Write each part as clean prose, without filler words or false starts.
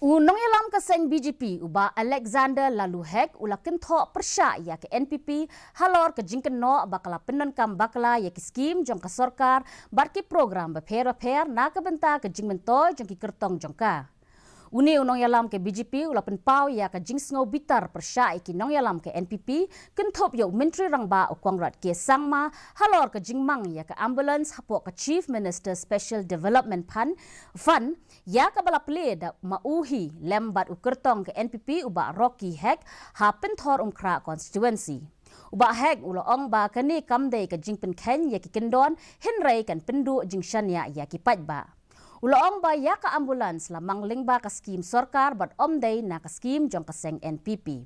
Unong yalam ka Seng BJP uba Alexander lalu hek ula kentho persya ya ke NPP halor ke jingkeno bakala penon kam bakala ya ke skim jong ka sarkar barki program beper na ke benta ke jingmento jong ki Kyrtong jongka. Uni unong yalam ke BJP ula penpau ya ke jingsngau bitar persya iki nong yalam ke NPP kenthop ya menteri rangba ukwangrat ke sangma halor ke jingmang ya ke ambulance hapok ke Chief Minister Special Development Fund ya ke bala ple da mauhi lembat Kyrtong ke NPP uba Rocky Hek ha penthor umkra constituency. Uba hek ulo ong ba kani kamde ke jingpen ken ya ki kendon henrei kan pendu jingshania ya ki patba. Ulo ong ba ya ka ambulans lamang lingba ka skim sarkar bat omday na ka skim jong ka Seng NPP.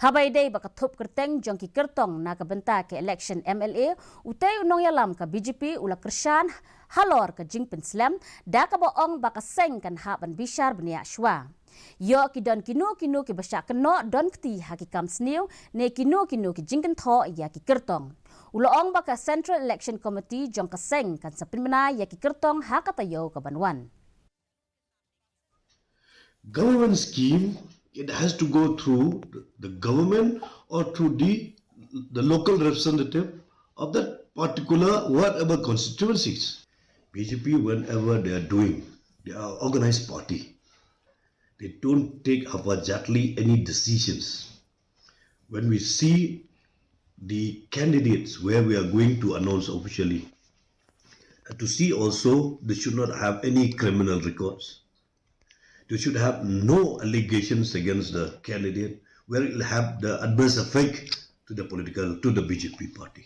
Habay day ba kathup Kyrtong jong ki Kyrtong na ka benta ke election MLA utay unong yalam ka BJP ula kersyan halor ka jingpen slam da ka ba ong ba ka Seng kan haban bishar benia shwa. Yo ki don kinu ki basya keno don kti hakikam sniu ne kinu ki jingken tho ya ki Kyrtong. Uloong baka Central Election Committee jong ka Seng kan sa Pynbna ya ki Kyrtong ha ka Taiew ka Banwan. Government scheme, it has to go through the government or through the local representative of that particular whatever constituencies. BJP, whenever they are doing, they are organized party. They don't take apparently any decisions. When we see the candidates where we are going to announce officially, and to see also they should not have any criminal records. They should have no allegations against the candidate where it will have the adverse effect to the BJP party.